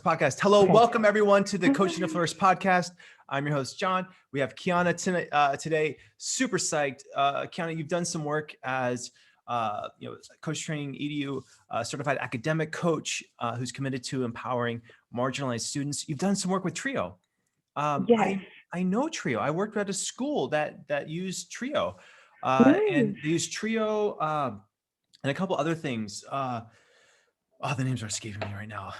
Podcast. Hello, Okay. welcome everyone to the Coaching to Flourish podcast. I'm your host, John. We have Keyanna today. Super psyched. Keyanna, you've done some work as coach training EDU certified academic coach who's committed to empowering marginalized students. You've done some work with TRiO. Yes. I know TRiO. I worked at a school that used TRiO, Nice. and they use TRiO and a couple other things. The names are escaping me right now.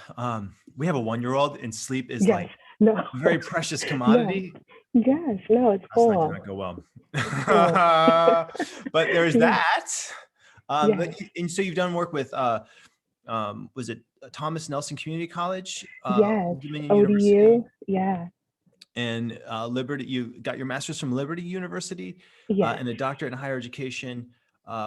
We have a 1-year-old, and sleep is like a very precious commodity. Yes. No, it's That's cool. not gonna go well. Cool. But there's that. And so you've done work with, was it Thomas Nelson Community College? Yes. Dominion ODU. University. Yeah. And Liberty. You got your master's from Liberty University, Yes. and a doctorate in higher education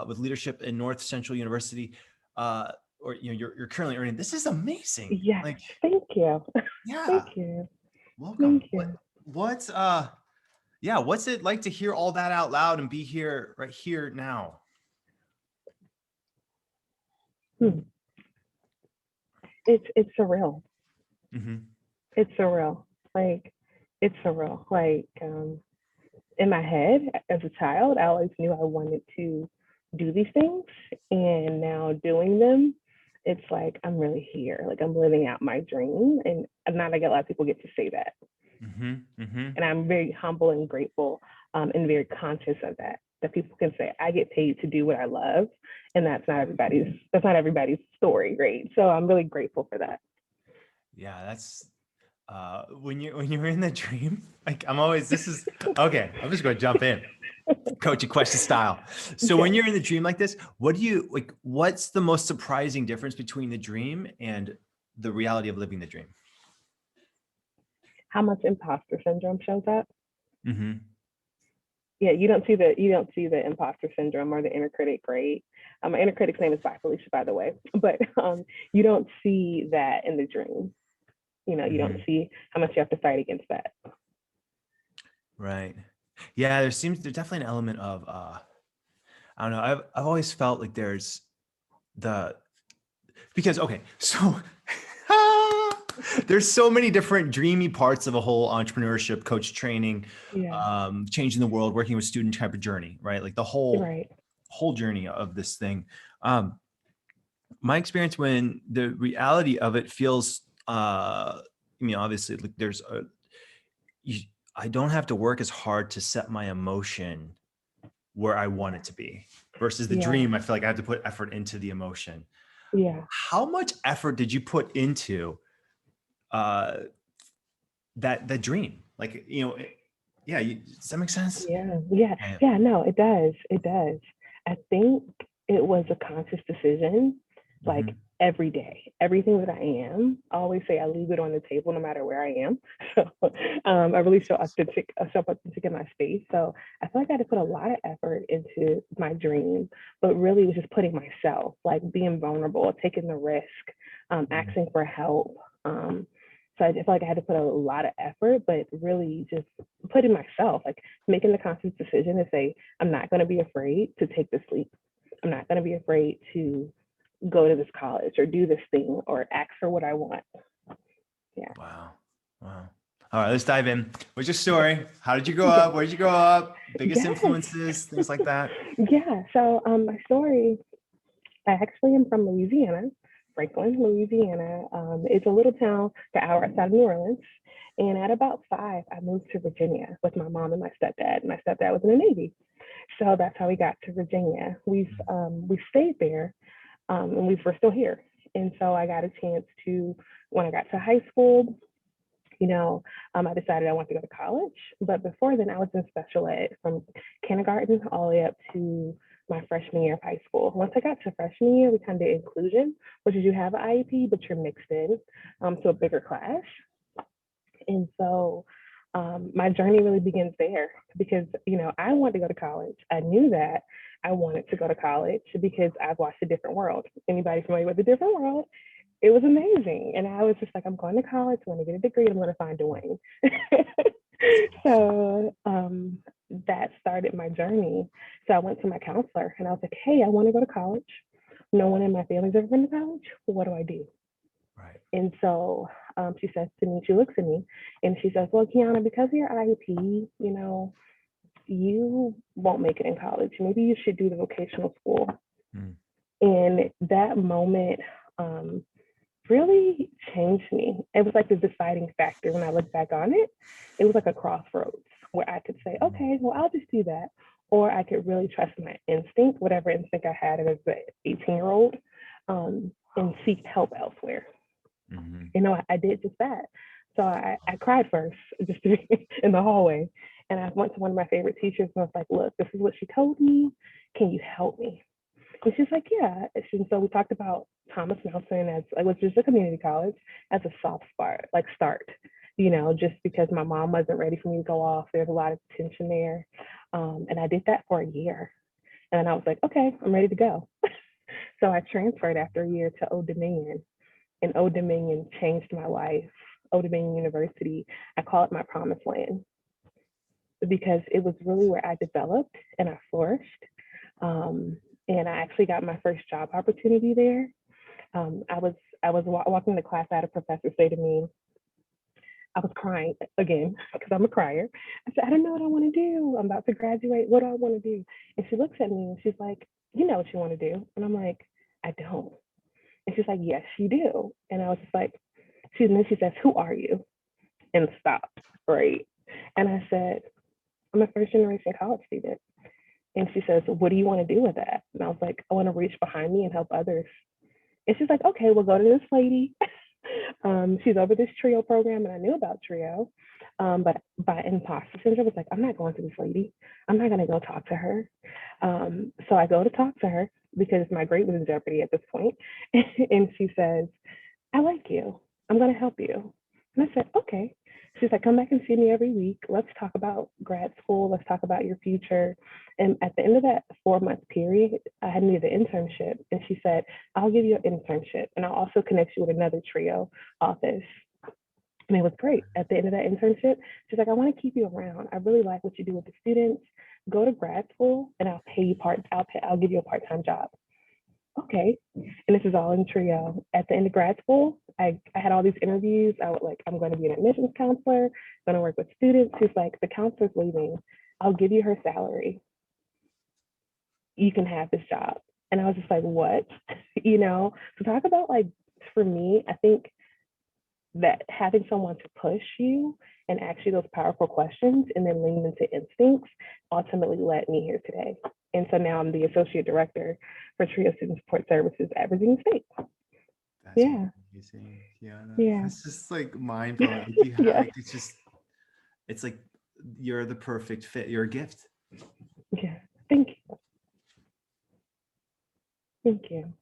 with leadership in North Central University. Or you're currently earning. This is amazing. Yes. Thank you. Yeah. Thank you. Welcome. Thank you. What's it like to hear all that out loud and be here right here now? It's surreal. Mm-hmm. It's surreal. It's surreal. In my head as a child, I always knew I wanted to do these things, and now doing them, it's like I'm really here. Like I'm living out my dream, and not like a lot of people get to say that. Mm-hmm. Mm-hmm. And I'm very humble and grateful, and very conscious of that. That people can say I get paid to do what I love, and that's not everybody's story, right? So I'm really grateful for that. Yeah, that's when you're in the dream. Like this is okay. I'm just going to jump in. Coaching question style. So when you're in the dream like this, what's the most surprising difference between the dream and the reality of living the dream? How much imposter syndrome shows up? Mm-hmm. Yeah, you don't see the imposter syndrome or the inner critic, right? My inner critic's name is Felicia, by the way. But you don't see that in the dream. You don't see how much you have to fight against that. Right. Yeah, there's definitely an element of I don't know. I've always felt like there's there's so many different dreamy parts of a whole entrepreneurship, coach training, changing the world, working with student type of journey, right? Like the whole journey of this thing. My experience when the reality of it feels, obviously like I don't have to work as hard to set my emotion where I want it to be versus the dream. I feel like I have to put effort into the emotion. Yeah. How much effort did you put into that dream? Like, does that make sense? Yeah. No, it does. I think it was a conscious decision, like every day, everything that I am. I always say I leave it on the table no matter where I am. So I really feel authentic in my space. So I feel like I had to put a lot of effort into my dream, but really it was just putting myself, like being vulnerable, taking the risk, asking for help. So I feel like I had to put a lot of effort, but really just putting myself, like making the conscious decision to say, I'm not going to be afraid to take this leap. I'm not going to be afraid to go to this college or do this thing or ask for what I want. Yeah. Wow. All right, let's dive in. What's your story? How did you grow up? Where did you grow up? Biggest influences, things like that. Yeah. So my story, I actually am from Louisiana, Franklin, Louisiana. It's a little town an hour outside of New Orleans. And at about 5, I moved to Virginia with my mom and my stepdad. My stepdad was in the Navy. So that's how we got to Virginia. We stayed there. And we were still here. And so I got a chance to, when I got to high school, I decided I wanted to go to college. But before then, I was in special ed from kindergarten all the way up to my freshman year of high school. Once I got to freshman year, we kind of did inclusion, which is you have an IEP, but you're mixed in to a bigger class. And so my journey really begins there because, I wanted to go to college. I knew that I wanted to go to college because I've watched A Different World. Anybody familiar with A Different World? It was amazing. And I was just like, I'm going to college, I'm going to get a degree, I'm going to find Dwayne. So that started my journey. So I went to my counselor and I was like, hey, I want to go to college. No one in my family's ever been to college. What do I do? Right. And so She says to me, she looks at me and she says, well, Keyanna, because of your IEP, you know, you won't make it in college. Maybe you should do the vocational school. Mm. And that moment really changed me. It was like the deciding factor when I look back on it. It was like a crossroads where I could say, okay, well, I'll just do that. Or I could really trust my instinct, whatever instinct I had as an 18-year-old, and seek help elsewhere. Mm-hmm. You know, I did just that. So I cried first, just in the hallway. And I went to one of my favorite teachers and I was like, look, this is what she told me. Can you help me? And she's like, yeah. And so we talked about Thomas Nelson as, which is a community college, as a soft start, you know, just because my mom wasn't ready for me to go off. There's a lot of tension there. And I did that for a year. And then I was like, okay, I'm ready to go. So I transferred after a year to Old Dominion. And Old Dominion changed my life. Old Dominion University, I call it my promised land, because it was really where I developed and I flourished. And I actually got my first job opportunity there. I was walking to class. I had a professor say to me, I was crying again, because I'm a crier. I said, I don't know what I want to do. I'm about to graduate. What do I want to do? And she looks at me and she's like, you know what you want to do? And I'm like, I don't. And she's like, yes, you do. And I was just like, and then she says, who are you? And stopped, right? And I said, I'm a first generation college student. And she says, what do you want to do with that? And I was like, I want to reach behind me and help others. And she's like, okay, we'll go to this lady. She's over this TRiO program, and I knew about TRiO. But by imposter syndrome, I was like, I'm not going to this lady. I'm not going to go talk to her. So I go to talk to her because my grade was in jeopardy at this point. And she says, I like you. I'm going to help you. And I said, okay. She's like, come back and see me every week. Let's talk about grad school. Let's talk about your future. And at the end of that 4-month period, I had needed an internship. And she said, I'll give you an internship. And I'll also connect you with another TRiO office. And it was great. At the end of that internship, she's like, I want to keep you around. I really like what you do with the students. Go to grad school and I'll pay you I'll give you a part-time job. Okay. And this is all in TRiO. At the end of grad school, I had all these interviews. I'm going to be an admissions counselor, going to work with students. She's like, the counselor's leaving. I'll give you her salary. You can have this job. And I was just like, what? You know, so talk about, like, for me, I think that having someone to push you and ask you those powerful questions and then lean into instincts ultimately led me here today. And so now I'm the associate director for TRiO Student Support Services at Virginia State. That's amazing, Keyanna. Yeah. It's just like mind blowing. Yeah. It's like you're the perfect fit. You're a gift. Yeah. Thank you. Thank you.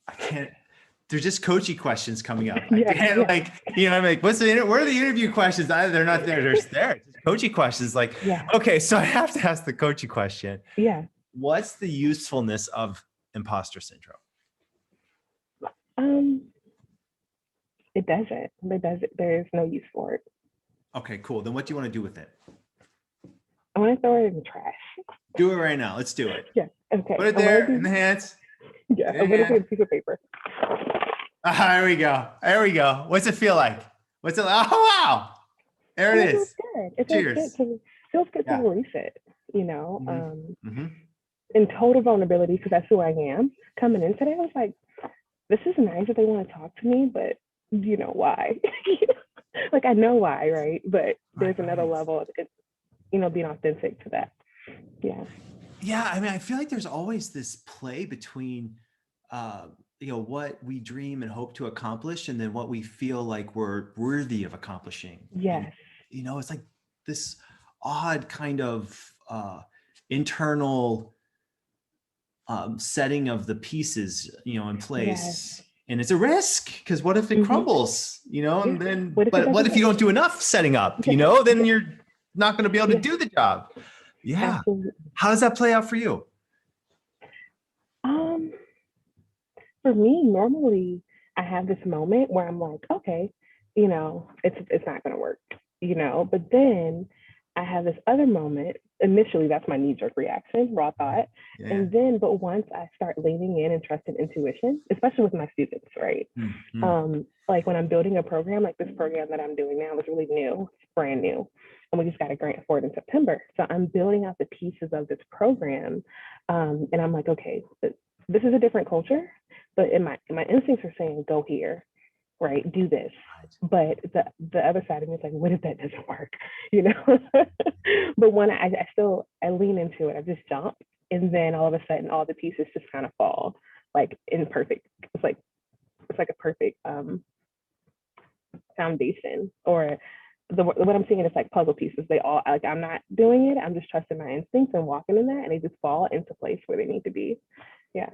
I can't. There's just coachy questions coming up. I can't I'm like, where are the interview questions? They're not there. They're there. It's just coachy questions. Like, okay, so I have to ask the coachy question. Yeah. What's the usefulness of imposter syndrome? It doesn't. There is no use for it. Okay, cool. Then what do you want to do with it? I want to throw it in the trash. Do it right now. Let's do it. Yeah. Okay. Put it there in the hands. Yeah. I'm going to take a piece of paper. There we go. There we go. What's it feel like? What's it like? Oh, wow. There it is. It feels good to release it, you know, in total vulnerability, because that's who I am. Coming in today, I was like, this is nice that they want to talk to me, but you know why? Like, I know why, right? But there's another level of it, you know, being authentic to that. Yeah. Yeah. I mean, I feel like there's always this play between, what we dream and hope to accomplish, and then what we feel like we're worthy of accomplishing. Yes. And, it's like this odd kind of internal setting of the pieces, in place. Yes. And it's a risk, because what if it crumbles, and then, what if you don't do enough setting up, then you're not going to be able to do the job. Yeah. Absolutely. How does that play out for you? For me, normally I have this moment where I'm like, okay, it's not going to work, but then I have this other moment. Initially, that's my knee-jerk reaction, raw thought. Yeah. And then, but once I start leaning in and trusting intuition, especially with my students, right? Like when I'm building a program, like this program that I'm doing now is really new, it's brand new. And we just got a grant for it in September. So I'm building out the pieces of this program. And I'm like, okay, this is a different culture, but in my instincts are saying, go here, right? Do this. But the other side of me is like, what if that doesn't work? You know? But when I lean into it, I just jump. And then all of a sudden, all the pieces just kind of fall like in perfect, it's like a perfect foundation, or what I'm seeing is like puzzle pieces. They all, like, I'm not doing it. I'm just trusting my instincts and walking in that, and they just fall into place where they need to be. Yeah.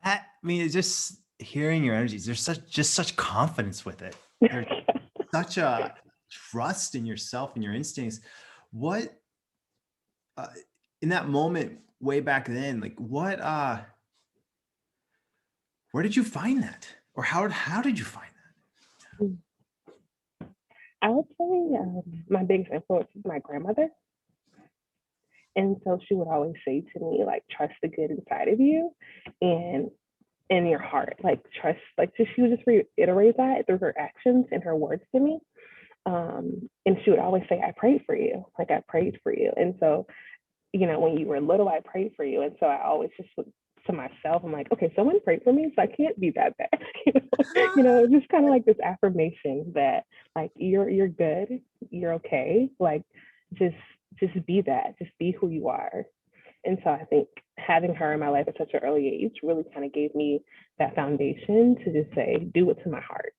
I mean, it's just hearing your energies. There's such confidence with it. There's such a trust in yourself and your instincts. What in that moment way back then, like what where did you find that, or how did you find that? I would say my biggest influence is my grandmother. And so she would always say to me, like, trust the good inside of you and in your heart, like trust, like she would just reiterate that through her actions and her words to me. And she would always say, I prayed for you, like I prayed for you. And so, you know, when you were little, I prayed for you. And so I always just would, to myself, I'm like, okay, someone prayed for me, so I can't be that bad. You know, just kind of like this affirmation that like you're good, you're okay, like just be that, just be who you are. And so I think having her in my life at such an early age really kind of gave me that foundation to just say, do what's in my heart.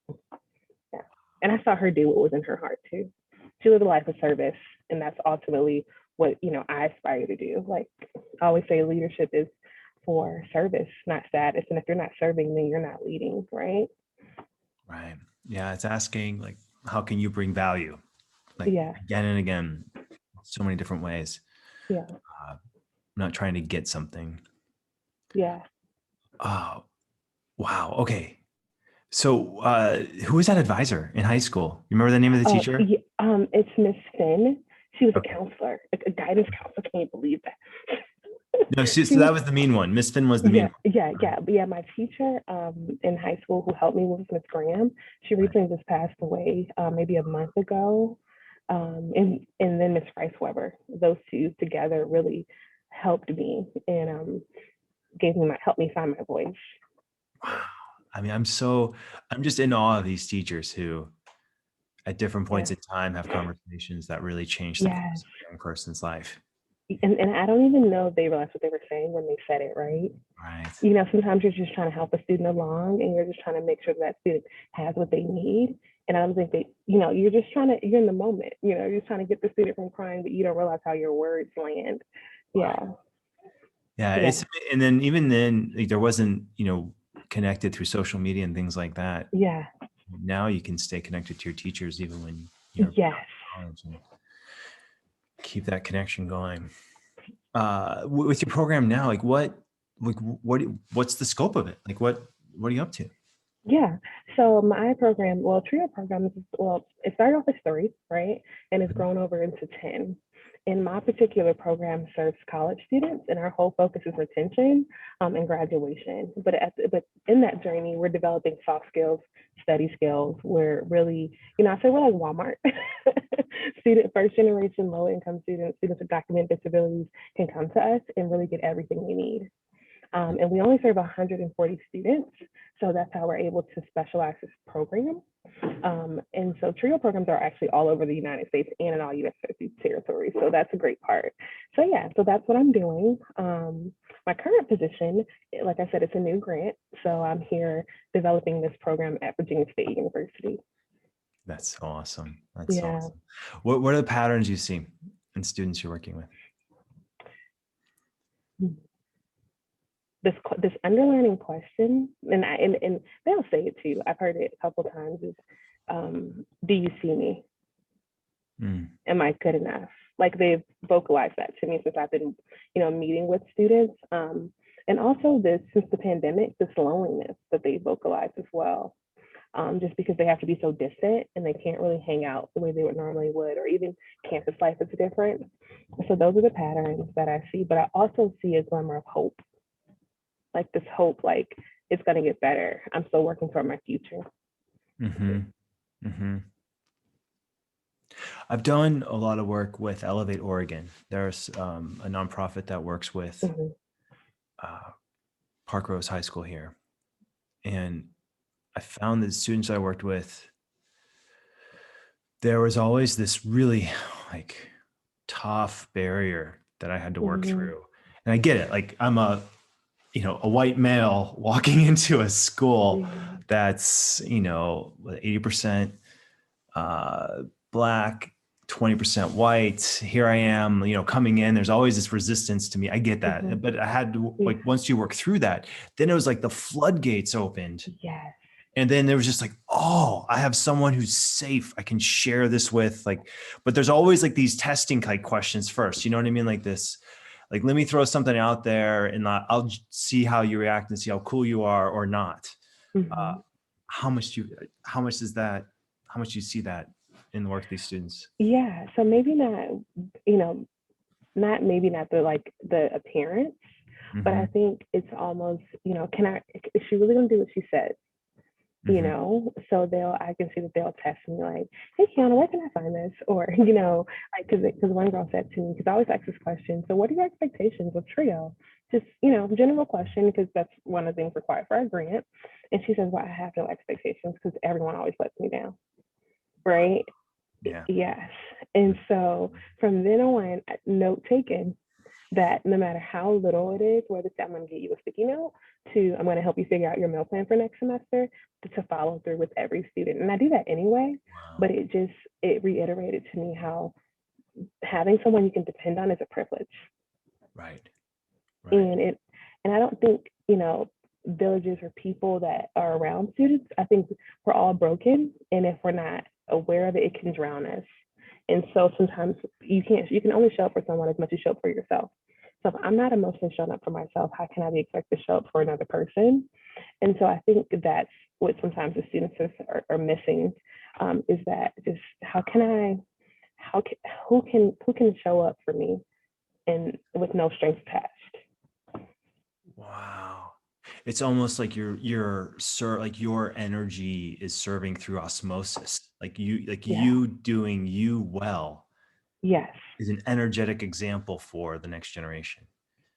Yeah. And I saw her do what was in her heart too. She lived a life of service, and that's ultimately what, you know, I aspire to do. Like I always say, leadership is for service, not status. And if you're not serving, then you're not leading, right? Right. Yeah. It's asking, like, how can you bring value? Like, yeah. Again and again, so many different ways. Yeah. Not trying to get something. Yeah. Oh, wow. Okay. So who was that advisor in high school? You remember the name of the teacher? Yeah, it's Miss Finn. She was Okay. a counselor, a guidance counselor. Can you believe that? No, so that was the mean one. Miss Finn was the mean one. Yeah. My teacher in high school who helped me was Miss Graham. She recently just passed away, maybe a month ago. And then Miss Rice Weber. Those two together really helped me and helped me find my voice. Wow. I mean, I'm just in awe of these teachers who at different points in time have conversations that really change the course of a young person's life. And I don't even know if they realized what they were saying when they said it, right? Right. You know, sometimes you're just trying to help a student along and you're just trying to make sure that student has what they need. And I don't think you're in the moment, you're just trying to get the student from crying, but you don't realize how your words land. Wow. Yeah. And then even then, like, there wasn't, connected through social media and things like that. Yeah. Now you can stay connected to your teachers even when you're in college and keep that connection going. With your program now, what's the scope of it? Like, what are you up to? Yeah. So my program, TRiO program it started off as 3, right? And it's grown over into 10. And my particular program serves college students, and our whole focus is retention and graduation. But in that journey, we're developing soft skills, study skills. We're really, I say we're like Walmart. First generation, low income students with documented disabilities can come to us and really get everything they need. And we only serve 140 students. So that's how we're able to specialize this program. And so TRiO programs are actually all over the United States and in all U.S. territories. So that's a great part. So yeah, so that's what I'm doing. My current position, like I said, it's a new grant. So I'm here developing this program at Virginia State University. That's awesome. That's awesome. What are the patterns you see in students you're working with? This underlining question, and they'll say it too. I've heard it a couple of times. Is do you see me? Am I good enough? Like they've vocalized that to me since I've been, meeting with students, and also since the pandemic, this loneliness that they vocalized as well. just because they have to be so distant and they can't really hang out the way they would normally would, or even campus life is different. So those are the patterns that I see, but I also see a glimmer of hope, like this hope, like it's going to get better. I'm still working for my future. Mm-hmm. Mm-hmm. I've done a lot of work with Elevate Oregon. There's a nonprofit that works with Park Rose High School here. And I found that the students I worked with, there was always this really like tough barrier that I had to work through. And I get it. Like I'm a white male walking into a school that's, 80% Black, 20% white. Here I am, coming in. There's always this resistance to me. I get that. But I had to, like, once you work through that, then it was like the floodgates opened. Yes. And then there was just like, oh, I have someone who's safe. I can share this with, like, but there's always like these testing like questions first. You know what I mean? Like this, like, let me throw something out there and I'll see how you react and see how cool you are or not. How much do you see that in the work of these students? Yeah. So maybe not, maybe not the appearance, but I think it's almost, is she really gonna do what she said? So I can see that they'll text me like, hey, Keyanna, where can I find this? Or, like, because one girl said to me, because I always ask this question, so what are your expectations of TRiO? Just, general question, because that's one of the things required for our grant. And she says, well, I have no expectations because everyone always lets me down, right? Yeah. Yes. And so from then on, note taken, that no matter how little it is, whether it's I'm going to get you a sticky note to I'm going to help you figure out your meal plan for next semester, to follow through with every student. And I do that anyway, but it reiterated to me how having someone you can depend on is a privilege. Right. And I don't think, villages or people that are around students, I think we're all broken. And if we're not aware of it, it can drown us. And so sometimes you can only show up for someone as much as you show up for yourself. So if I'm not emotionally showing up for myself, how can I be expected to show up for another person? And so I think that's what sometimes the students are missing, is that just who can show up for me and with no strings attached. Wow. It's almost like your energy is serving through osmosis. You doing you well. Yes. Is an energetic example for the next generation.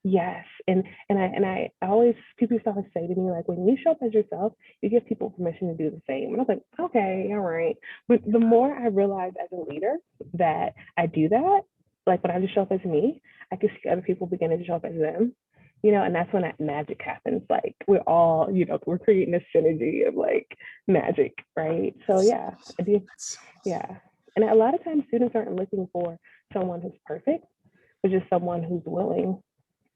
Yes. And I always, people used to always say to me, like, when you show up as yourself, you give people permission to do the same. And I was like, okay, all right. But the more I realized as a leader that I do that, like when I just show up as me, I can see other people beginning to show up as them, and that's when that magic happens. Like we're all, we're creating this synergy of like magic, right? So yeah, I do. Yeah. And a lot of times students aren't looking for someone who's perfect, but just someone who's willing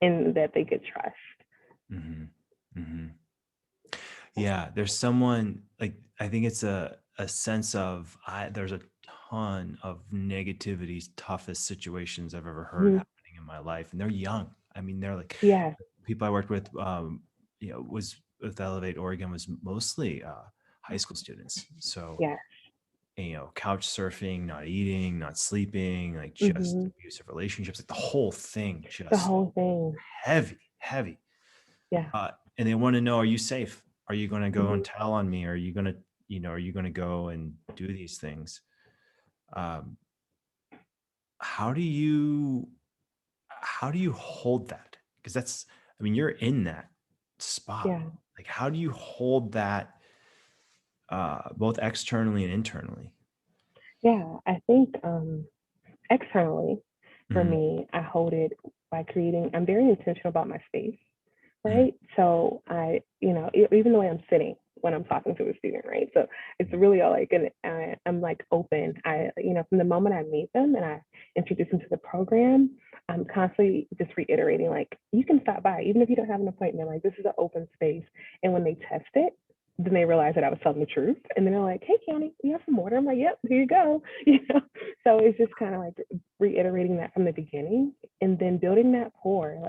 and that they could trust. Yeah, there's someone, like, I think it's a sense of there's a ton of negativity, toughest situations I've ever heard happening in my life, and they're young. I mean, they're like, people I worked with, was with Elevate Oregon was mostly high school students. So couch surfing, not eating, not sleeping, like just abusive relationships, like the whole thing, heavy. Yeah. And they want to know, are you safe? Are you going to go and tell on me? Are you going to, are you going to go and do these things? How do you hold that? Because you're in that spot. Like, how do you hold that, both externally and internally? Yeah, I think externally, for me, I hold it by I'm very intentional about my space, right? So even the way I'm sitting when I'm talking to a student, right? So it's really all like, and I'm like open. From the moment I meet them and I introduce them to the program, I'm constantly just reiterating, like, you can stop by, even if you don't have an appointment, like, this is an open space. And when they test it, then they realize that I was telling the truth. And then they're like, hey, Keyanna, you have some water? I'm like, yep, here you go. So it's just kind of like reiterating that from the beginning and then building that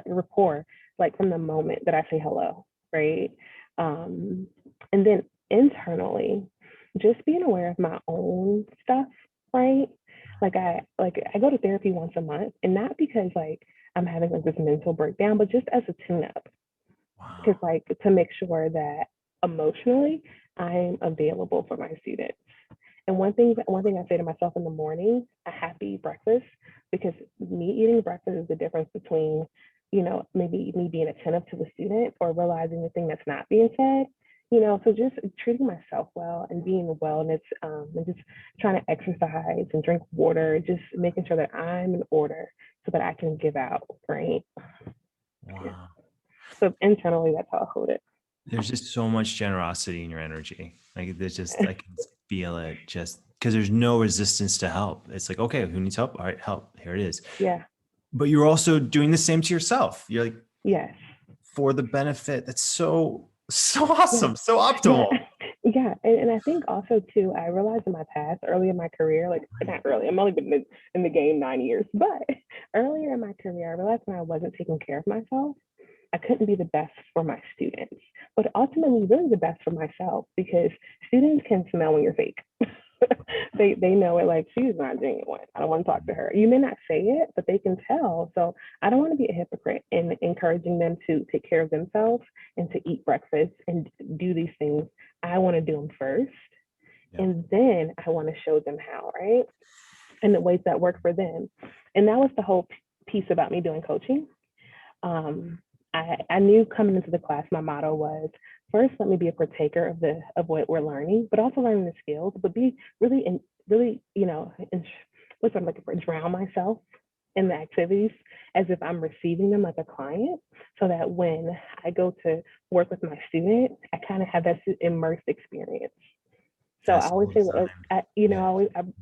rapport, like from the moment that I say hello, right? And then internally, just being aware of my own stuff, right? I go to therapy once a month, and not because like I'm having like this mental breakdown, but just as a tune-up. Because Wow. like to make sure that emotionally I'm available for my students. And one thing I say to myself in the morning, I have to eat breakfast, because me eating breakfast is the difference between, maybe me being attentive to the student or realizing the thing that's not being said. So just treating myself well and being wellness, and just trying to exercise and drink water, just making sure that I'm in order so that I can give out, right? Yeah. Wow. So internally, that's how I hold it. There's just so much generosity in your energy. Like there's just, I can feel it just because there's no resistance to help. It's like, okay, who needs help? All right, help. Here it is. Yeah. But you're also doing the same to yourself. You're like, Yes. for the benefit. That's so Yeah. awesome. So Yeah. optimal. Yeah. And I think also too, I realized in my past, early in my career, like not early, I'm only been in the game 9 years, but earlier in my career, I realized when I wasn't taking care of myself, I couldn't be the best for my students, but ultimately really the best for myself, because students can smell when you're fake. They know it, like she's not genuine. I don't want to talk to her. You may not say it, but they can tell. So I don't want to be a hypocrite in encouraging them to take care of themselves and to eat breakfast and do these things. I want to do them first, Yeah. and then I want to show them how, right? And the ways that work for them. And that was the whole piece about me doing coaching. Um, I knew coming into the class, my motto was, first, let me be a partaker of what we're learning, but also learning the skills, but be really, what's I'm looking for, drown myself in the activities as if I'm receiving them like a client, so that when I go to work with my student, I kind of have that immersed experience. So I That's the always whole say, design. Yeah.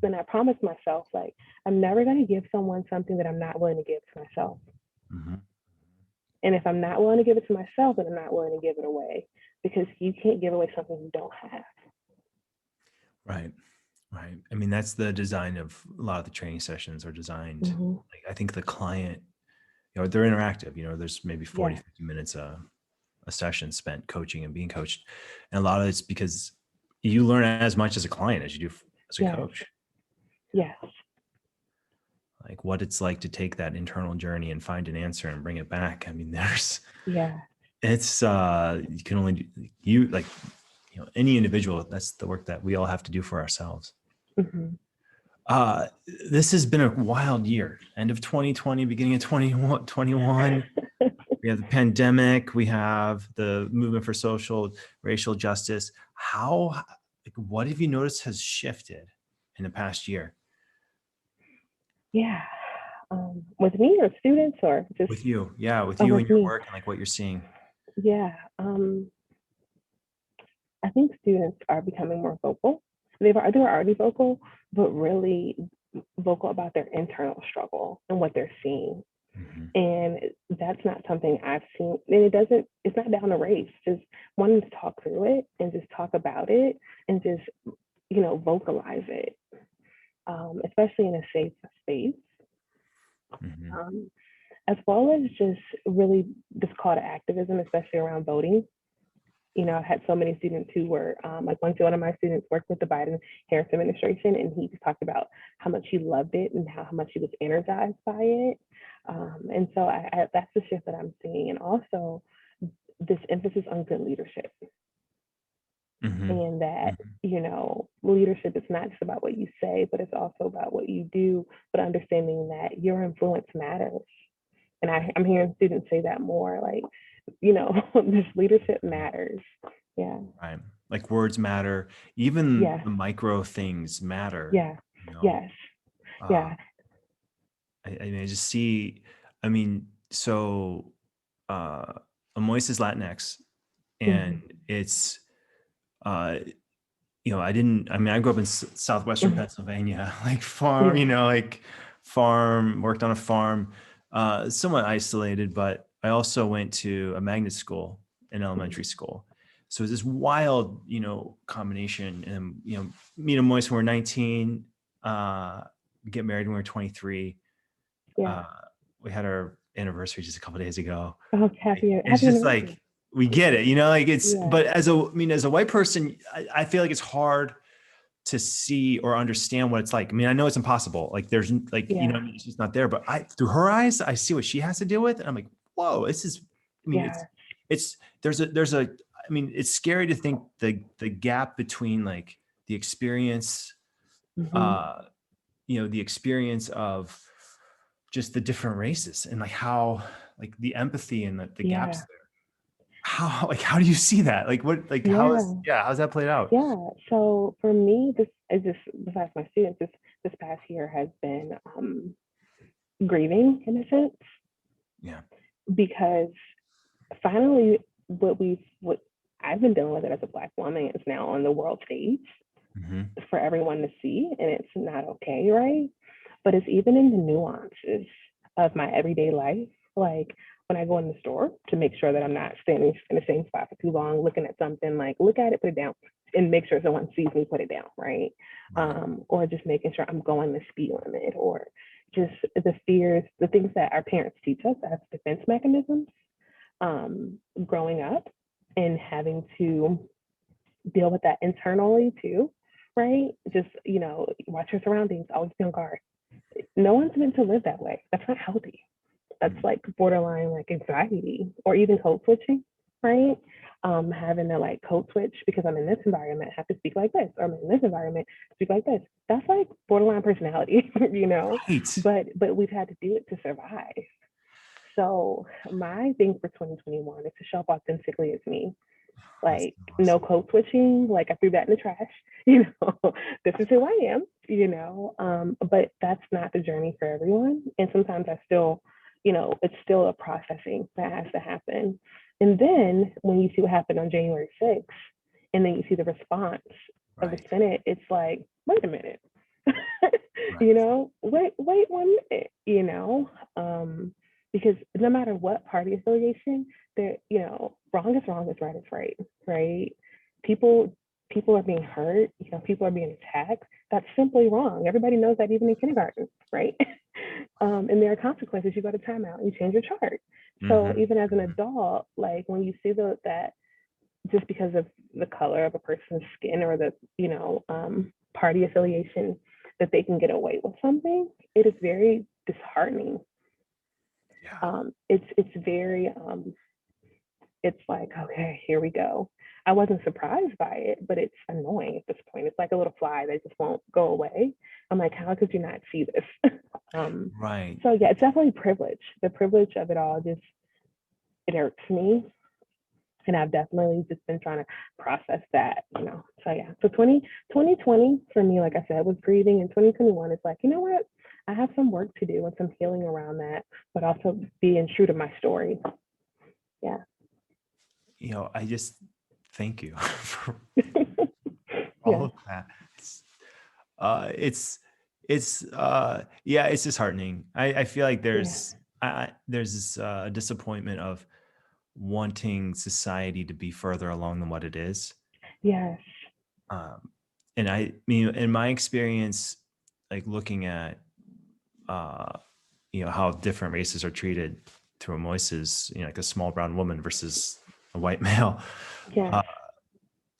when I promise myself, like, I'm never going to give someone something that I'm not willing to give to myself. Mm-hmm. And if I'm not willing to give it to myself, then I'm not willing to give it away, because you can't give away something you don't have. Right. Right. I mean, that's the design of a lot of the training sessions are designed. Mm-hmm. Like, I think the client, they're interactive, there's maybe 40, Yeah. 50 minutes, a session spent coaching and being coached. And a lot of it's because you learn as much as a client as you do as a Yes. coach. Yes. Like what it's like to take that internal journey and find an answer and bring it back. I mean, it's you can only do, any individual, that's the work that we all have to do for ourselves. Mm-hmm. This has been a wild year. End of 2020, beginning of 2021. We have the pandemic. We have the movement for social, racial justice. What have you noticed has shifted in the past year? Yeah. With me or students, or just With you? Yeah, with you and with your me? work and like what you're seeing. Yeah. I think students are becoming more vocal. They're already vocal, but really vocal about their internal struggle and what they're seeing. Mm-hmm. And that's not something I've seen. And it's not down a race, just wanting to talk through it and just talk about it and just, vocalize it, especially in a safe space. Mm-hmm. As well as just really this call to activism, especially around voting. I've had so many students who were like one of my students worked with the Biden-Harris administration, and he just talked about how much he loved it and how much he was energized by it. And so that's the shift that I'm seeing. And also this emphasis on good leadership, Mm-hmm. and that, Mm-hmm. leadership is not just about what you say, but it's also about what you do, but understanding that your influence matters. And I'm hearing students say that more, like, this leadership matters. Yeah. Right. Like words matter. Even Yeah. the micro things matter. Yeah. Yes. Uh, Yeah. I just see, so Moist is Latinx, and Mm-hmm. it's, I grew up in Southwestern Mm-hmm. Pennsylvania, like farm, Yeah. worked on a farm, somewhat isolated, but I also went to a magnet school in elementary school. So it's this wild, combination, and, me and Moist when we're 19, get married when we were 23. Yeah. We had our anniversary just a couple of days ago. Oh, It's happy just anniversary. like, we get it, like it's, Yeah. but as a white person, I feel like it's hard to see or understand what it's like. I mean, I know it's impossible. Like there's like, you know, it's just not there, but through her eyes, I see what she has to deal with. And I'm like, whoa, this is, I mean, I mean, it's scary to think the gap between like the experience, you know, the experience of just the different races and like how, like the empathy and the gaps there. How do you see that? Like how's that played out? Yeah. So for me, this is just besides my students, this past year has been grieving in a sense. Yeah. Because finally what I've been dealing with it as a Black woman is now on the world stage for everyone to see, and it's not okay, right? But it's even in the nuances of my everyday life. Like when I go in the store to make sure that I'm not standing in the same spot for too long, looking at something, like look at it, put it down, and make sure someone sees me put it down, right? Or just making sure I'm going the speed limit, or just the fears, the things that our parents teach us as defense mechanisms growing up, and having to deal with that internally too, right? Just, you know, watch your surroundings, always be on guard. No one's meant to live that way. That's not healthy. That's like borderline like anxiety, or even code switching, right? Having to like code switch because I'm in this environment, have to speak like this, or I'm in this environment, speak like this. That's like borderline personality, you know? Right. But we've had to do it to survive. So my thing for 2021 is to show up authentically as me. Like awesome. No code switching, like I threw that in the trash, you know, this is who I am, you know, but that's not the journey for everyone. And sometimes I still, you know, it's still a processing that has to happen. And then when you see what happened on January 6th, and then you see the response of the Senate, it's like, wait a minute, you know, wait 1 minute, you know, because no matter what party affiliation, there, you know, wrong is right is right, right? People are being hurt, you know, people are being attacked. That's simply wrong. Everybody knows that, even in kindergarten, right? And there are consequences. You go to timeout, you change your chart. So even as an adult, like when you see that just because of the color of a person's skin or the, you know, party affiliation, that they can get away with something, it is very disheartening. It's very it's like, okay, here we go. I wasn't surprised by it, but it's annoying at this point. It's like a little fly that just won't go away. I'm like, how could you not see this? Right. So yeah, it's definitely privilege. The privilege of it all just, it irks me. And I've definitely just been trying to process that, you know. So yeah, so 2020 for me, like I said, was grieving, and 2021 is like, you know what? I have some work to do and some healing around that, but also being true to my story. Yeah. You know, I just thank you for all of that. It's disheartening. I feel like there's this disappointment of wanting society to be further along than what it is. Yes. And I mean, in my experience, like looking at, you know, how different races are treated through Osmosis, you know, like a small brown woman versus a white male.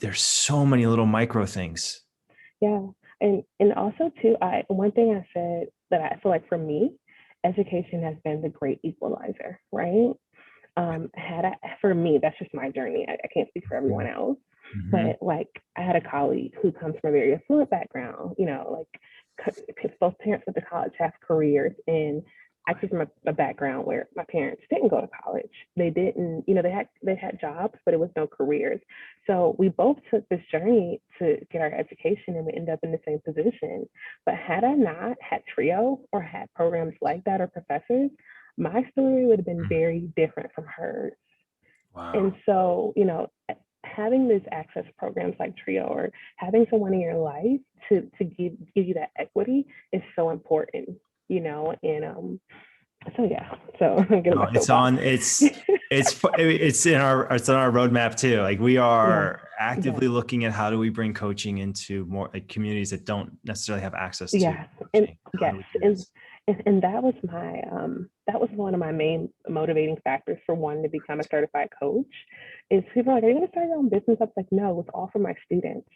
There's so many little micro things. Yeah. And also too, one thing I said that I feel like for me, education has been the great equalizer, right? For me, that's just my journey. I can't speak for everyone else, but like I had a colleague who comes from a very affluent background, you know, like both parents went to college, have careers, and I came from a background where my parents didn't go to college. They didn't, you know, they had jobs, but it was no careers. So we both took this journey to get our education, and we ended up in the same position. But had I not had TRiO or had programs like that or professors, my story would have been very different from hers. Wow. And so, you know, having these access programs like TRiO, or having someone in your life to give you that equity is so important, you know. And so yeah, so it's in our roadmap too. Like we are actively looking at how do we bring coaching into more like communities that don't necessarily have access to coaching. And that was my that was one of my main motivating factors for wanting to become a certified coach, is people are like, are you going to start your own business? I was like, no, it's all for my students,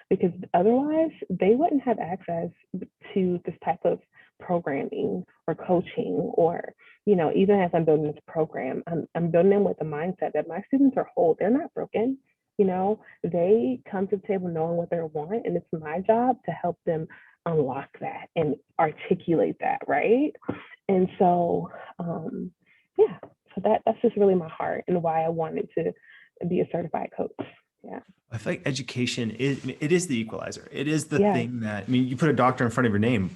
because otherwise they wouldn't have access to this type of programming or coaching, or, you know, even as I'm building this program, I'm building them with the mindset that my students are whole. They're not broken. You know, they come to the table knowing what they want, and it's my job to help them unlock that and articulate that, right? And so, yeah, so that's just really my heart and why I wanted to be a certified coach. Yeah. I feel like education is the equalizer. It is the thing that, I mean, you put a doctor in front of your name,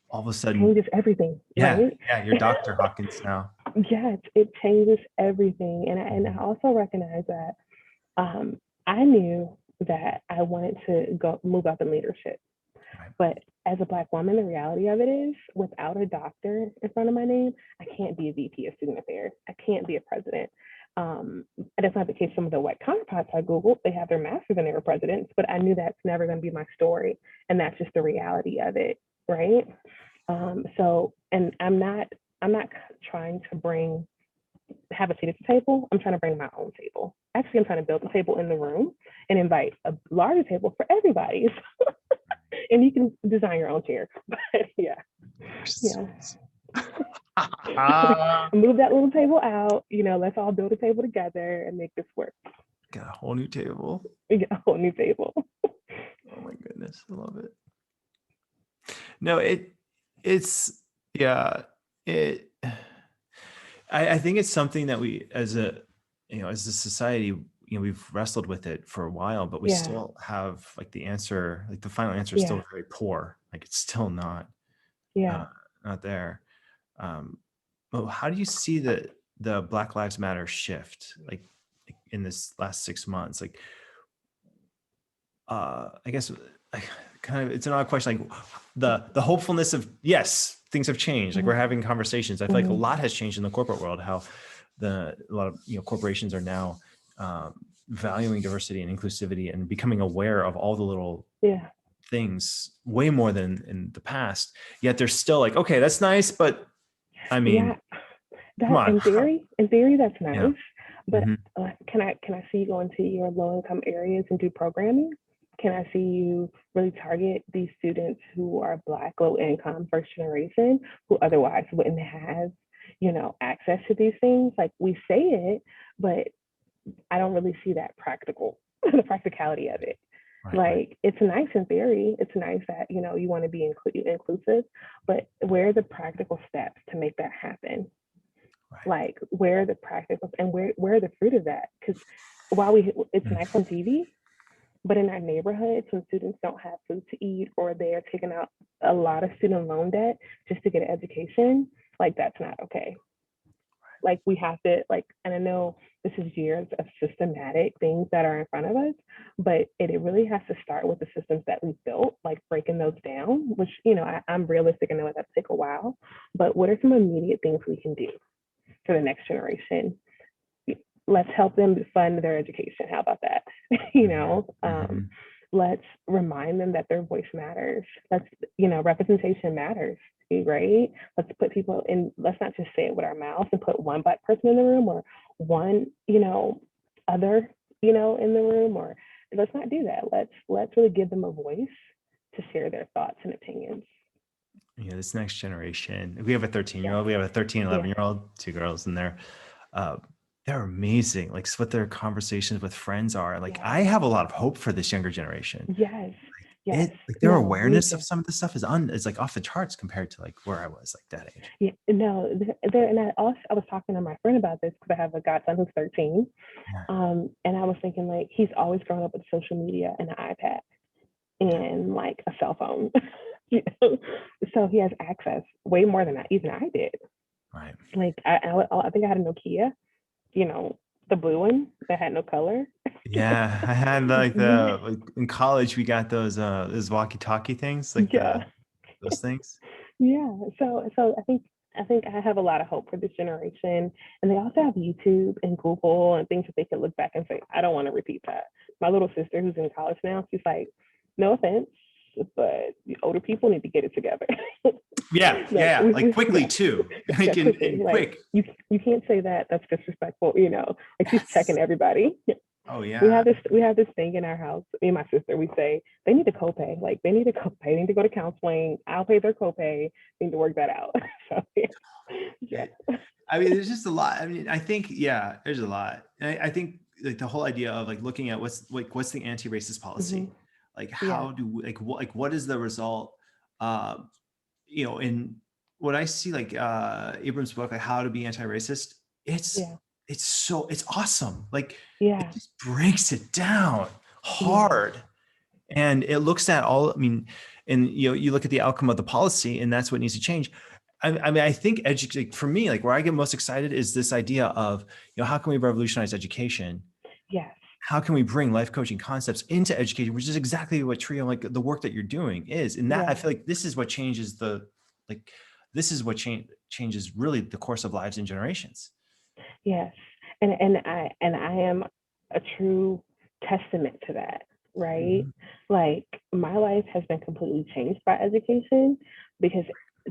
all of a sudden changes everything, right? Yeah, you're Dr. Hawkins now. Yes, it changes everything. And I also recognize that I knew that I wanted to move up in leadership. Right. But as a Black woman, the reality of it is, without a doctor in front of my name, I can't be a VP of student affairs. I can't be a president. And that's not the case. Some of the white counterparts I Googled, they have their master's and they were presidents, but I knew that's never going to be my story. And that's just the reality of it, right? So, and I'm not trying to have a seat at the table. I'm trying to bring my own table. Actually, I'm trying to build a table in the room and invite a larger table for everybody. And you can design your own chair. But yeah. Move that little table out. You know, let's all build a table together and make this work. Got a whole new table. We get a whole new table. Oh my goodness, I love it. No, I think it's something that we, as a society, you know, we've wrestled with it for a while, but we still have like the final answer is still very poor. Like it's still not there. But how do you see the Black Lives Matter shift, like in this last 6 months? Like, I guess it's an odd question. Like the hopefulness of, yes, things have changed. Like we're having conversations. I feel like a lot has changed in the corporate world, how a lot of, you know, corporations are now valuing diversity and inclusivity and becoming aware of all the little things way more than in the past. Yet they're still like, okay, that's nice, but I mean, come on. In theory, that's nice. But can I see you go into your low income areas and do programming? Can I see you really target these students who are Black, low income, first generation, who otherwise wouldn't have, you know, access to these things? Like we say it, but I don't really see that the practicality of it. Like it's nice in theory. It's nice that, you know, you want to be inclusive, but where are the practical steps to make that happen? Like where are the practicals and where are the fruit of that? Because it's nice on TV, but in our neighborhoods, when students don't have food to eat or they're taking out a lot of student loan debt just to get an education, like that's not okay. Like we have to, like, and I know this is years of systematic things that are in front of us, but it really has to start with the systems that we've built, like breaking those down, which, you know, I'm realistic and know that take a while, but what are some immediate things we can do for the next generation? Let's help them fund their education. How about that? You know, let's remind them that their voice matters. Representation matters, right? Let's put people in, let's not just say it with our mouths and put one Black person in the room or one, you know, other, you know, in the room, or let's not do that. Let's really give them a voice to share their thoughts and opinions. Yeah, this next generation, we have a 13-year-old, we have a 13, 11-year-old, two girls, and they're amazing. Like what their conversations with friends are. Like I have a lot of hope for this younger generation. Yes. Their awareness of some of this stuff is like off the charts compared to like where I was like that age. Yeah, no, and I was talking to my friend about this because I have a godson who's 13. And I was thinking like he's always grown up with social media and an iPad and like a cell phone. You know? So he has access way more than even I did. Right. Like I think I had a Nokia, you know, the blue one that had no color. Yeah, I had like in college we got those walkie-talkie things, like those things. Yeah. So I think I have a lot of hope for this generation, and they also have YouTube and Google and things that they can look back and say, I don't want to repeat that. My little sister who's in college now, she's like, no offense, but the older people need to get it together. Like quickly too. Like quickly. quick. You can't say that. That's disrespectful. Like she's checking everybody. Oh yeah. We have this thing in our house. Me and my sister, we say they need to copay. Like they need to copay. They need to go to counseling. I'll pay their copay. They need to work that out. So yeah. I mean, there's just a lot. I mean, I think there's a lot. And I think like the whole idea of like looking at what's the anti-racist policy, like how do what is the result? In what I see, like Ibram's book, like How to Be Anti-Racist, it's awesome. Like it just breaks it down hard, and it looks at all. I mean, and you look at the outcome of the policy, and that's what needs to change. I mean, I think for me, like where I get most excited is this idea of, how can we revolutionize education? Yes. How can we bring life coaching concepts into education, which is exactly what TRiO, like the work that you're doing is. And that I feel like this is what changes changes really the course of lives and generations. Yes. And I am a true testament to that, right? Like my life has been completely changed by education, because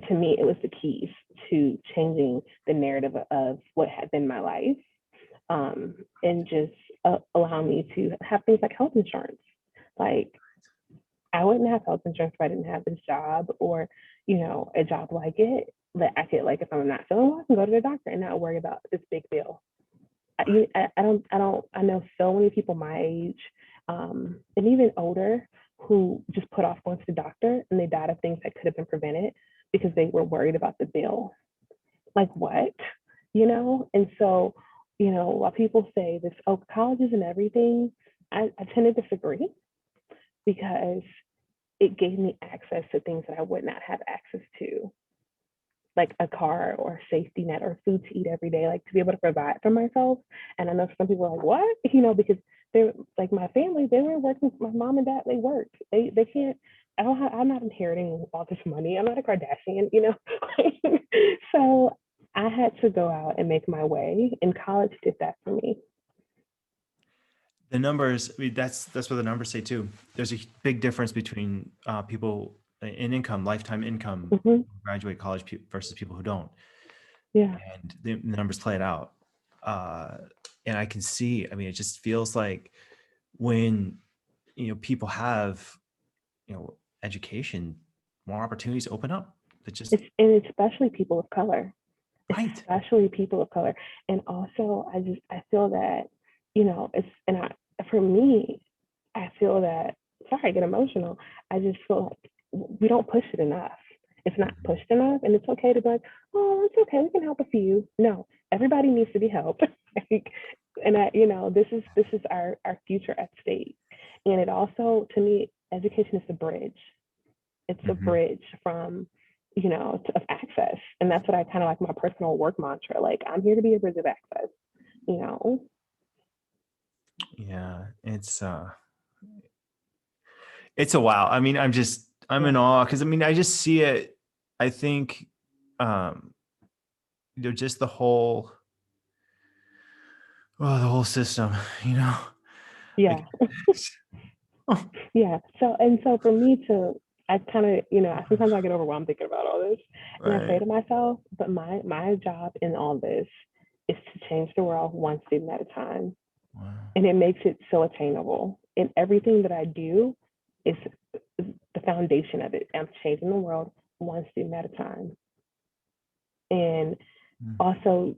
to me, it was the keys to changing the narrative of what had been my life, and just allow me to have things like health insurance. Like I wouldn't have health insurance if I didn't have this job, or a job like it that I could, like, if I'm not feeling well, I can go to the doctor and not worry about this big bill. I know so many people my age, and even older, who just put off going to the doctor, and they died of things that could have been prevented because they were worried about the bill. Like what? And so, while people say this, oh, college isn't everything, I tend to disagree, because it gave me access to things that I would not have access to, like a car or a safety net or food to eat every day, like to be able to provide for myself. And I know some people are like, what? Because they're like, my family, they were working, my mom and dad, they worked. They can't, I'm not inheriting all this money. I'm not a Kardashian, So I had to go out and make my way, and college did that for me. The numbers, I mean, that's what the numbers say too. There's a big difference between people in income, lifetime income, who graduate college versus people who don't. Yeah. And the numbers play it out. And I can see, I mean, it just feels like when, people have, education, more opportunities open up. And especially people of color. Right. Especially people of color. And also, I feel that, for me, I feel that, sorry, I get emotional. I just feel like we don't push it enough. It's not pushed enough, and it's okay to be like, oh, it's okay, we can help a few. No, everybody needs to be helped. And this is our future at stake. And it also, to me, education is a bridge. It's a bridge from, of access. And that's what I kind of like my personal work mantra. Like, I'm here to be a bridge of access, Yeah, it's a wow. I mean, I'm in awe, because I mean, I just see it. I think, just the whole system, Yeah. Like, Yeah. So for me I kind of, sometimes I get overwhelmed thinking about all this, and I say to myself, but my job in all this is to change the world one student at a time. Wow. And it makes it so attainable. And everything that I do is the foundation of it. I'm changing the world one student at a time. And also,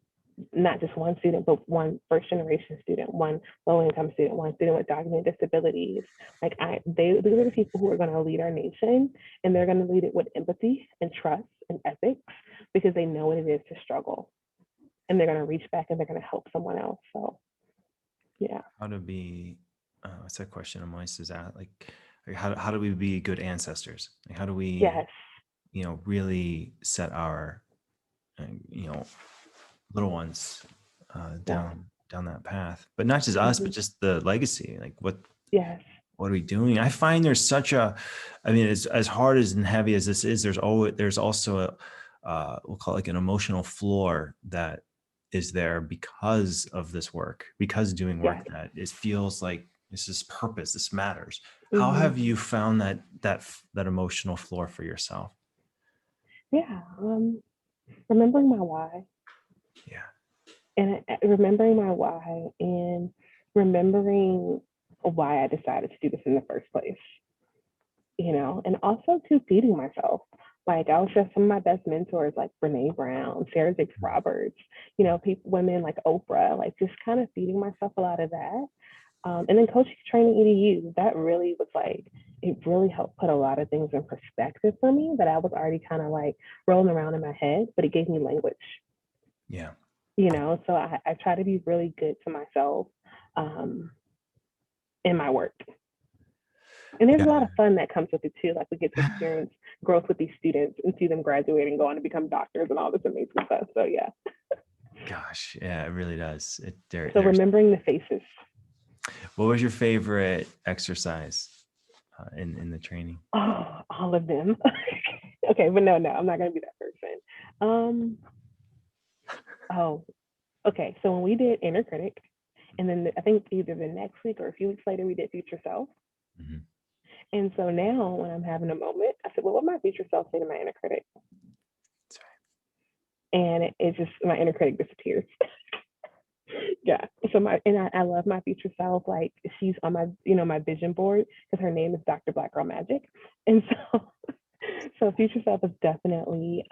not just one student, but one first generation student, one low income student, one student with documented disabilities. Like these are the people who are going to lead our nation, and they're going to lead it with empathy and trust and ethics, because they know what it is to struggle, and they're going to reach back and they're going to help someone else. So, yeah. How to be, what's that question I'm always is that, like how do we be good ancestors? Like, how do we, really set our, little ones down that path, but not just us, but just the legacy. Like what are we doing? I find there's such a, I mean, as hard and heavy as this is, there's also a, we'll call it like an emotional floor that is there because of this work, because doing work that feels like this is purpose, this matters. How have you found that emotional floor for yourself? Yeah, remembering my why. Yeah. And remembering my why and remembering why I decided to do this in the first place, and also to feeding myself. Like I was just some of my best mentors, like Brene Brown, Sarah Jakes Roberts, people, women like Oprah, like just kind of feeding myself a lot of that. And then coaching, training EDU, that really was like, it really helped put a lot of things in perspective for me that I was already kind of like rolling around in my head, but it gave me language. Yeah. So I try to be really good to myself in my work. And there's a lot of fun that comes with it too. Like we get to experience growth with these students and see them graduate and go on to become doctors and all this amazing stuff. So yeah. Gosh, yeah, it really does. So remembering the faces. What was your favorite exercise in the training? Oh, all of them. Okay, but no, I'm not gonna be that person. Oh, okay. So when we did inner critic, and then I think either the next week or a few weeks later we did future self. Mm-hmm. And so now when I'm having a moment, I said, well, what my future self say to my inner critic? And it just, my inner critic disappears. Yeah. So I love my future self. Like she's on my, my vision board because her name is Dr. Black Girl Magic. And so future self is definitely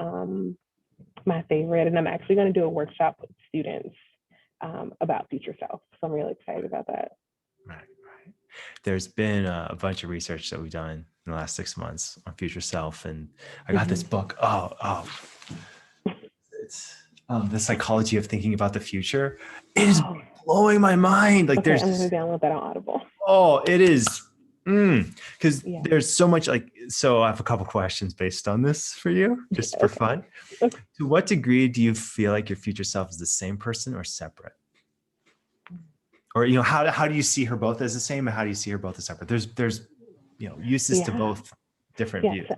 my favorite. And I'm actually going to do a workshop with students about future self. So I'm really excited about that. Right. There's been a bunch of research that we've done in the last 6 months on future self. And I got this book. It's The Psychology of Thinking About the Future. It is blowing my mind. Like I'm going to download that on Audible. Oh, it is. Because there's so much so I have a couple questions based on this for you, just for fun. Okay. To what degree do you feel like your future self is the same person or separate? Or, how do you see her both as the same and how do you see her both as separate? There's uses to both different views.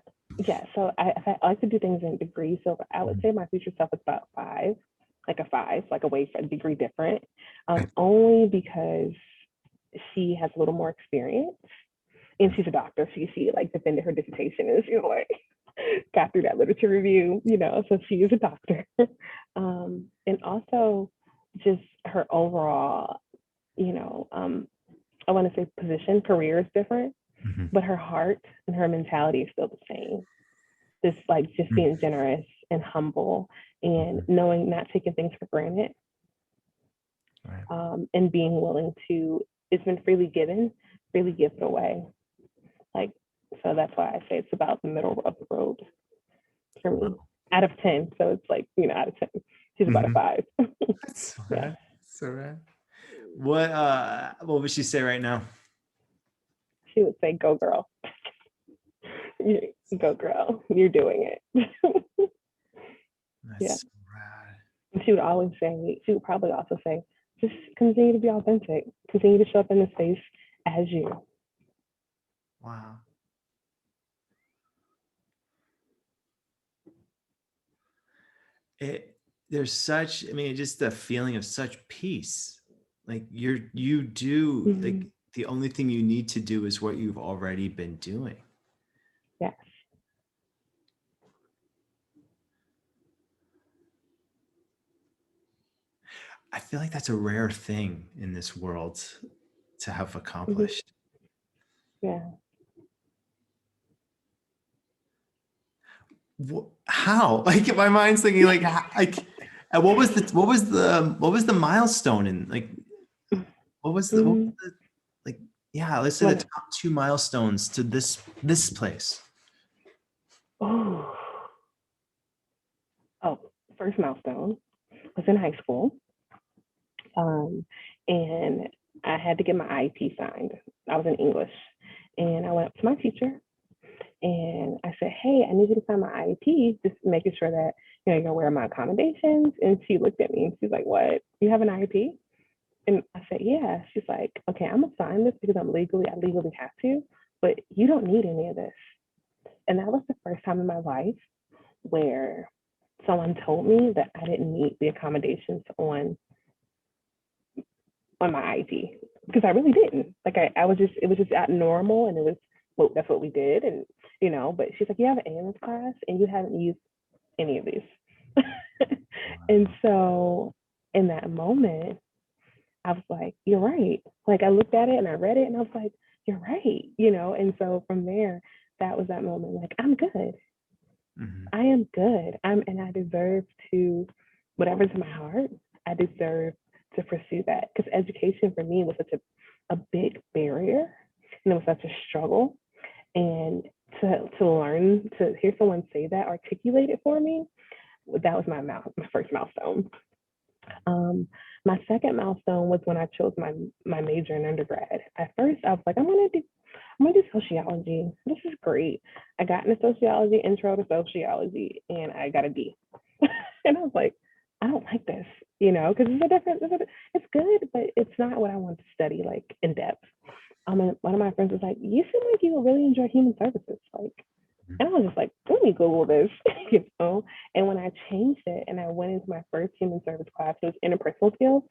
So I like to do things in degrees. So I would say my future self is about 5, like a way for a degree different, only because she has a little more experience and she's a doctor. So she like defended her dissertation and she like got through that literature review, so she is a doctor. And also just her overall, I want to say position, career is different, but her heart and her mentality is still the same. Just being generous and humble and knowing, not taking things for granted, and being willing to, it's been freely given, freely give it away. So that's why I say it's about the middle of the road for me. Out of 10. So it's out of 10. She's about a 5. That's rad. So rad. What would she say right now? She would say, go girl. Go girl. You're doing it. That's so rad. And she would probably also say, just continue to be authentic. Continue to show up in the space as you. Wow. There's such, just the feeling of such peace. Like you do, like the only thing you need to do is what you've already been doing. Yes. I feel like that's a rare thing in this world to have accomplished. Yeah. How? Like my mind's thinking what was the milestone and what was the let's say the top 2 milestones to this place. Oh, first milestone was in high school. And I had to get my IEP signed. I was in English. And I went up to my teacher and I said, hey, I need you to sign my IEP, just making sure that, you're gonna wear my accommodations. And she looked at me and she's like, what? You have an IEP? And I said, yeah. She's like, okay, I'm gonna sign this because I legally have to, but you don't need any of this. And that was the first time in my life where someone told me that I didn't need the accommodations on my IEP. because I really didn't. Like I was just, it was just at normal, and it was, well, that's what we did. And, you know, but she's like, you have an A in this class and you haven't used any of these. And so in that moment, I was like, you're right. Like I looked at it and I read it and I was like, you're right, you know? And so from there, that was that moment, like, I'm good. I am good. And I deserve to, whatever's in my heart, I deserve to pursue that. Because education for me was such a big barrier, and it was such a struggle. And to learn, to hear someone say that, articulate it for me, that was my first milestone. My second milestone was when I chose my major in undergrad. At first, I was like, I'm gonna do sociology. This is great. I got into sociology, intro to sociology, and I got a D. And I was like, I don't like this, you know, because it's good, but it's not what I want to study like in depth. And one of my friends was like, you seem like you would really enjoy human services. Like, and I was just like, let me Google this, you know? And when I changed it and I went into my first human service class, it was interpersonal skills.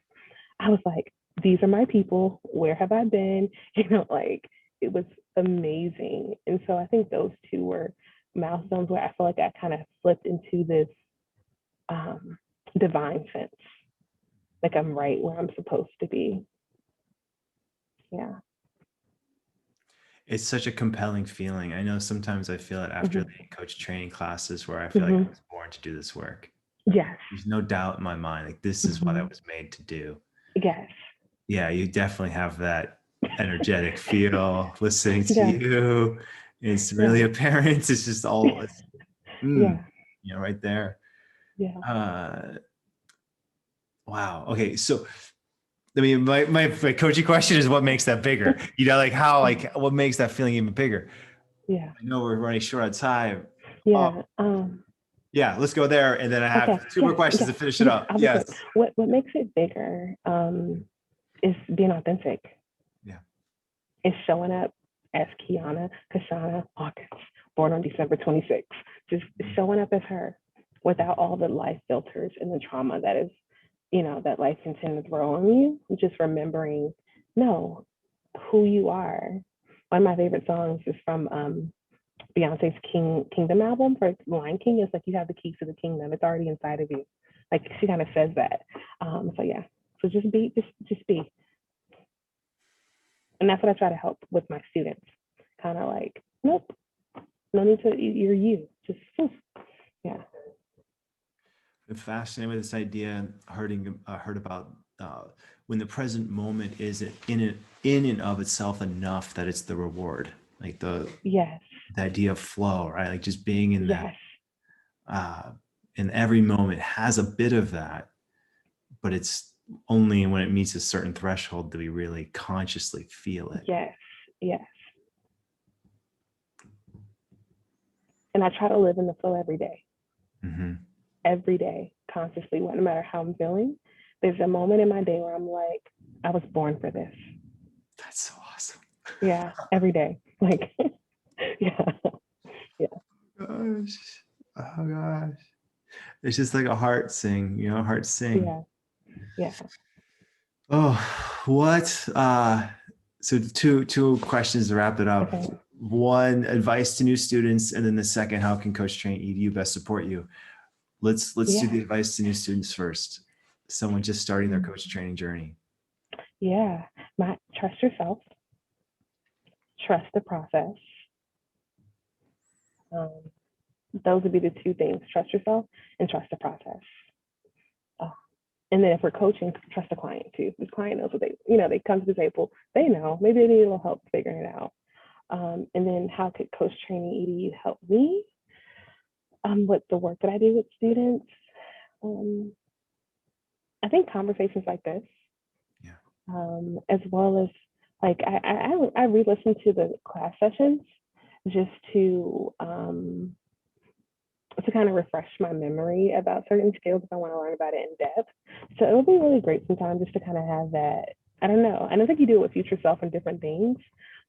I was like, these are my people. Where have I been? You know, like it was amazing. And so I think those two were milestones where I feel like I kind of flipped into this divine sense. Like I'm right where I'm supposed to be. Yeah. It's such a compelling feeling. I know sometimes I feel it after the coach training classes where I feel like I was born to do this work. Yes. There's no doubt in my mind, like this is what I was made to do. Yes. Yeah, you definitely have that energetic feel listening to you. It's really apparent. It's just all, you know, right there. Yeah. Wow. Okay. So, I mean, my coaching question is what makes that bigger? You know, like how, like what makes that feeling even bigger? Yeah. I know we're running short on time. Yeah. Yeah, let's go there. And then I have two more questions to finish it up. Yes. What makes it bigger is being authentic. Yeah. It's showing up as Keyanna Hawkins, born on December 26th. Just showing up as her without all the life filters and the trauma that is, you know, that life can tend to throw on you. Just remembering, no, who you are. One of my favorite songs is from Beyonce's Kingdom album for Lion King. It's like you have the keys to the kingdom. It's already inside of you. Like she kind of says that. So yeah. So just be. And that's what I try to help with my students. Kind of like, nope, no need to. You're you. Just yeah. I'm fascinated with this idea. Heard about when the present moment is in and of itself enough that it's the reward, like the idea of flow, right? Like just being in that. And every moment has a bit of that, but it's only when it meets a certain threshold do we really consciously feel it. Yes. And I try to live in the flow every day. Every day, consciously, no matter how I'm feeling. There's a moment in my day where I'm like, I was born for this. That's so awesome. Yeah, every day. Like, yeah. Gosh. Oh gosh. It's just like a heart sing, you know, heart sing. Yeah. Oh, what? So two questions to wrap it up. Okay. One, advice to new students, and then the second, how can Coach Train EDU best support you? Let's do the advice to new students first. Someone just starting their coach training journey. Yeah, trust yourself, trust the process. Those would be the two things: trust yourself and trust the process. And then if we're coaching, trust the client too. The client knows what they come to the table, they know, maybe they need a little help figuring it out. And then how could Coach Training EDU help me with the work that I do with students? I think conversations like this, as well as like I re-listen to the class sessions just to kind of refresh my memory about certain skills if I want to learn about it in depth. So it'll be really great sometimes just to kind of have that. I don't know. I don't think you do it with future self and different things,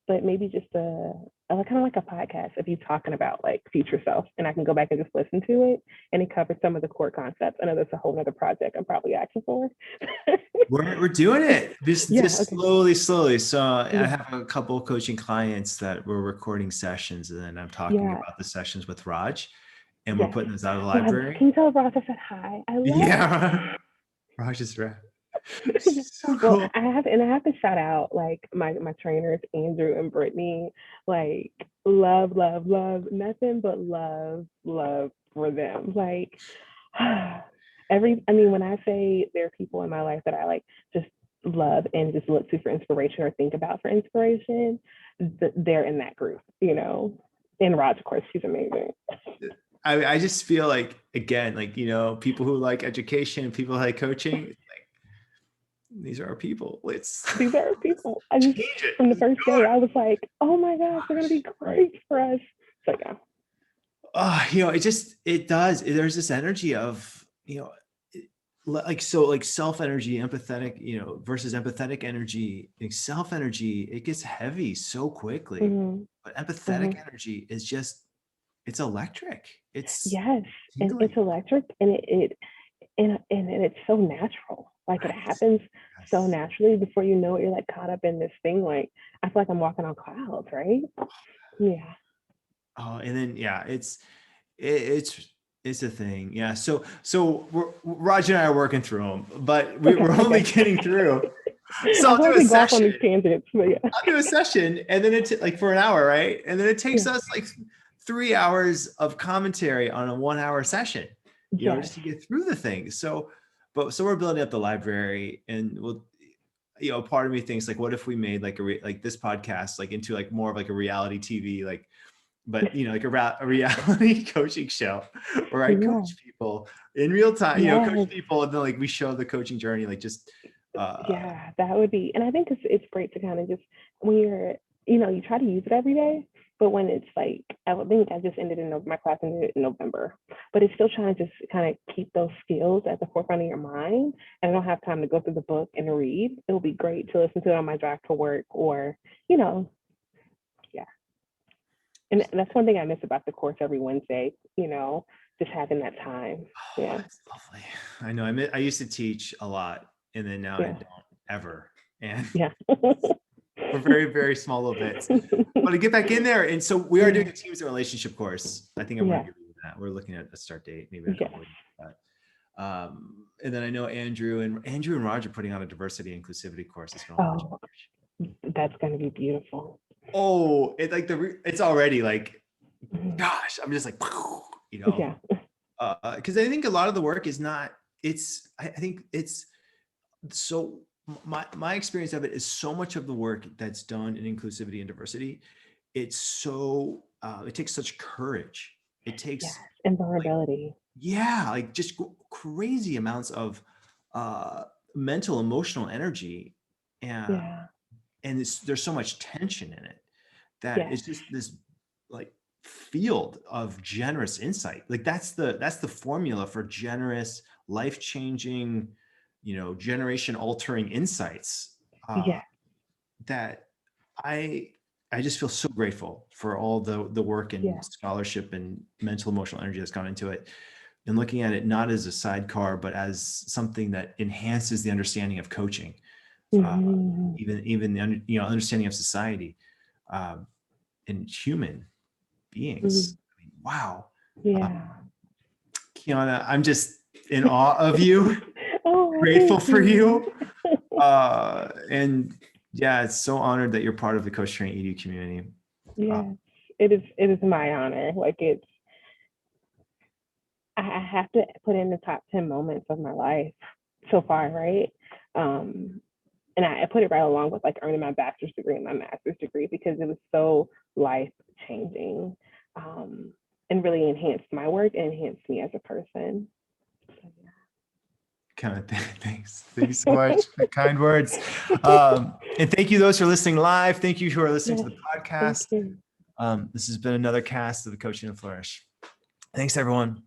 but maybe just a kind of like a podcast of you talking about like future self, and I can go back and just listen to it, and it covers some of the core concepts. I know that's a whole other project I'm probably asking for. We're doing it just slowly. So I Yeah. have a couple of coaching clients that we're recording sessions, and then I'm talking about the sessions with Raj, and we're putting this out of the library. Can you tell Raj I said hi? I love Raj is rad. So cool. Well, I have to shout out like my trainers, Andrew and Brittany. Like love, nothing but love for them. Like when I say there are people in my life that I like just love and just look to for inspiration or think about for inspiration, they're in that group, you know. And Raj, of course, she's amazing. I just feel like, again, like, you know, people who like education, people who like coaching, like, these are our people. These are our people. I just, from the first day, I was like, oh my gosh, they're going to be great for us. So yeah. You know, it does. There's this energy of, you know, like self energy, empathetic, you know, versus empathetic energy, like self energy, it gets heavy so quickly. But empathetic energy is just, it's electric. It's yes, and it's electric, and it's so natural. Like it happens so naturally. Before you know it, you're like caught up in this thing. Like I feel like I'm walking on clouds, right? Yeah. Oh, and then it's a thing. Yeah. So Raj and I are working through them, but we're only getting through. So I'll do a session. On these tangents, but yeah. I'll do a session, and then it's like for an hour, right? And then it takes us like 3 hours of commentary on a 1 hour session, you know, just to get through the thing. So we're building up the library, and we'll, you know, part of me thinks like, what if we made like like this podcast like into like more of like a reality TV, like, but you know, like a reality coaching show where I coach people in real time, you know, coach people, and then like we show the coaching journey, like just that would be. And I think it's great to kind of just, when you're, you know, you try to use it every day, but when it's like, I think I just ended my class ended in November, but it's still trying to just kind of keep those skills at the forefront of your mind. And I don't have time to go through the book and read. It'll be great to listen to it on my drive to work, or, you know, and that's one thing I miss about the course every Wednesday, you know, just having that time. Yeah. It's lovely. I know. I used to teach a lot, and then now I don't ever. And we're very, very small little bits. But to get back in there, and so we are doing a teams and relationship course. I think I'm going to give you that. We're looking at a start date, maybe a couple weeks. And then I know Andrew and Raj are putting on a diversity inclusivity course. That's going to be beautiful. Oh, it's like it's already like, gosh, I'm just like, you know, because I think a lot of the work is not, I think it's so, my experience of it is so much of the work that's done in inclusivity and diversity. It's so, it takes such courage. It takes and vulnerability. Like just crazy amounts of mental, emotional energy. And there's so much tension in it that it's just this like field of generous insight. Like that's the formula for generous, life-changing, you know, generation altering insights. That I just feel so grateful for all the work and scholarship and mental, emotional energy that's gone into it, and looking at it not as a sidecar, but as something that enhances the understanding of coaching. Even the understanding of society and human beings. I mean, wow. Keyanna, I'm just in awe of you. Grateful for you. And it's so honored that you're part of the Coach Training EDU community. It is my honor. Like I have to put in the top 10 moments of my life so far, right? And I put it right along with like earning my bachelor's degree and my master's degree, because it was so life changing, and really enhanced my work and enhanced me as a person. Thanks so much. Kind words. And thank you those who are listening live. Thank you who are listening to the podcast. This has been another cast of the Coaching and Flourish. Thanks everyone.